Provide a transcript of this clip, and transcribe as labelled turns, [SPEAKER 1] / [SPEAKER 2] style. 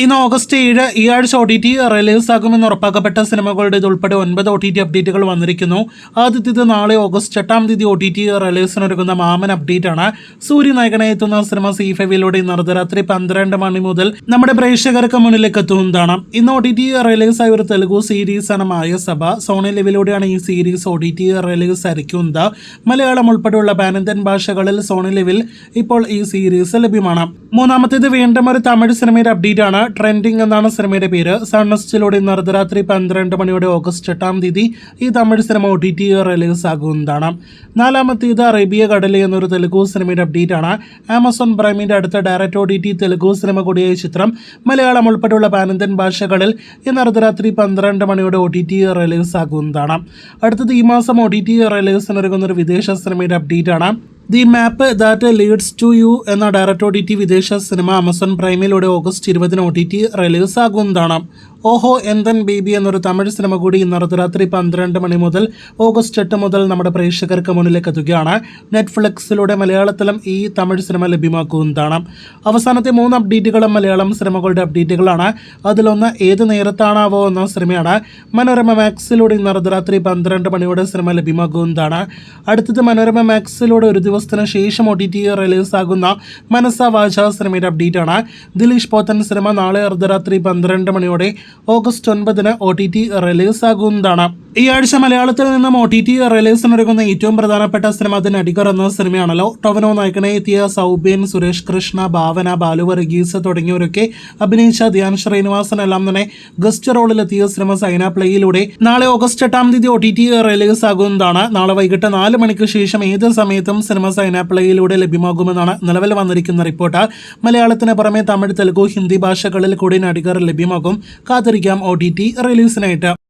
[SPEAKER 1] ഇന്ന് ഓഗസ്റ്റ് 7 ഈ ആഴ്ച OTT റിലീസാകുമെന്ന് ഉറപ്പാക്കപ്പെട്ട സിനിമകളുടെ ഉൾപ്പെടെ 9 OTT അപ്ഡേറ്റുകൾ വന്നിരിക്കുന്നു. ആദ്യത്തേത് നാളെ ഓഗസ്റ്റ് 8 OTT റിലീസിനൊരുങ്ങുന്ന മാമൻ അപ്ഡേറ്റ് ആണ്. സൂര്യ നായകനായി എത്തുന്ന സിനിമ സീ5യിലൂടെ ഇന്ന് അർദ്ധരാത്രി 12 മണി മുതൽ നമ്മുടെ പ്രേക്ഷകർക്ക് മുന്നിലേക്ക് എത്തുന്നതാണ്. ഇന്ന് OTT റിലീസായ ഒരു തെലുഗു സീരീസ് ആണ് മായസഭ. സോണി ലിവിലൂടെയാണ് ഈ സീരീസ് OTT റിലീസ് ആയിരിക്കുന്നത്. മലയാളം ഉൾപ്പെടെയുള്ള പാൻ-ഇന്ത്യൻ ഭാഷകളിൽ സോണി ലിവിൽ ഇപ്പോൾ ഈ സീരീസ് ലഭ്യമാണ്. മൂന്നാമത്തേത് വീണ്ടും ഒരു തമിഴ് സിനിമയുടെ അപ്ഡേറ്റ് ആണ്. ട്രെൻഡിങ് എന്നാണ് സിനിമയുടെ പേര്. സൺനെസ്റ്റിലൂടെ ഇന്ന് അർദ്ധരാത്രി 12 മണിയോടെ ഓഗസ്റ്റ് 8 ഈ തമിഴ് സിനിമ OTT റിലീസ് ആകുന്നതാണ്. നാലാമത്തേത് അറേബ്യ കടല് എന്നൊരു തെലുഗു സിനിമയുടെ അപ്ഡേറ്റ് ആണ്. ആമസോൺ പ്രൈമിന്റെ അടുത്ത ഡയറക്റ്റ് OTT തെലുഗു സിനിമ കൂടിയായ ചിത്രം മലയാളം ഉൾപ്പെടെയുള്ള പാൻ-ഇന്ത്യൻ ഭാഷകളിൽ ഇന്ന് അർദ്ധരാത്രി 12 മണിയോടെ OTT റിലീസ് ആകുന്നതാണ്. അടുത്തത് ഈ മാസം OTT റിലീസിനൊരുങ്ങുന്ന ഒരു വിദേശ സിനിമയുടെ അപ്ഡേറ്റ് ആണ്. The map that leads to you എന്ന ഡയറക്റ്റ് OTT വിദേശ സിനിമ ആമസോൺ പ്രൈമിലൂടെ ഓഗസ്റ്റ് 20 OTT റിലീസ് ആകുന്നതാണ്. ഓഹോ എന്തൻ ബേബി എന്നൊരു തമിഴ് സിനിമ കൂടി ഇന്ന് അർദ്ധരാത്രി 12 മണി മുതൽ ഓഗസ്റ്റ് 8 മുതൽ നമ്മുടെ പ്രേക്ഷകർക്ക് മുന്നിലേക്ക് എത്തുകയാണ്. നെറ്റ്ഫ്ലിക്സിലൂടെ മലയാളത്തിലും ഈ തമിഴ് സിനിമ ലഭ്യമാക്കുന്നതാണ്. അവസാനത്തെ 3 അപ്ഡേറ്റുകളും മലയാളം സിനിമകളുടെ അപ്ഡേറ്റുകളാണ്. അതിലൊന്ന് ഏത് നേരത്താണാവോ എന്ന സിനിമയാണ്. മനോരമ മാക്സിലൂടെ ഇന്ന് അർദ്ധരാത്രി 12 മണിയോടെ സിനിമ ലഭ്യമാക്കുന്നതാണ്. അടുത്തത് മനോരമ മാക്സിലൂടെ ഒരു ദിവസത്തിന് ശേഷം OTT റിലീസാകുന്ന മനസ്സ വാച സിനിമയുടെ അപ്ഡേറ്റ് ആണ്. ദിലീഷ് പോത്തൻ സിനിമ നാളെ അർദ്ധരാത്രി 12 മണിയോടെ ഓഗസ്റ്റ് 9 OTT റിലീസാകുന്നതാണ്. ഈ ആഴ്ച മലയാളത്തിൽ നിന്നും OTT റിലീസിനൊരുങ്ങുന്ന ഏറ്റവും പ്രധാനപ്പെട്ട സിനിമ അത് നടികർ എന്ന സിനിമയാണല്ലോ. ടൊവിനോ നായകനെ എത്തിയ സൗബിൻ, സുരേഷ് കൃഷ്ണ, ഭാവന, ബാലു വർഗീസ് തുടങ്ങിയവരൊക്കെ അഭിനയിച്ച ധ്യാൻ ശ്രീനിവാസൻ എല്ലാം തന്നെ ഗസ്റ്റ് റോളിലെത്തിയ സിനിമ സൈന പ്ലേയിലൂടെ നാളെ ഓഗസ്റ്റ് 8 OTT റിലീസാകുന്നതാണ്. നാളെ വൈകിട്ട് 4 മണിക്ക് ശേഷം ഏത് സമയത്തും സിനിമ സൈന പ്ലേയിലൂടെ ലഭ്യമാകുമെന്നാണ് നിലവിൽ വന്നിരിക്കുന്ന റിപ്പോർട്ട്. മലയാളത്തിന് പുറമെ തമിഴ്, തെലുഗു, ഹിന്ദി ഭാഷകളിൽ കൂടി നടികർ ലഭ്യമാകും. കാത്തിരിക്കാം OTT റിലീസിനായിട്ട്.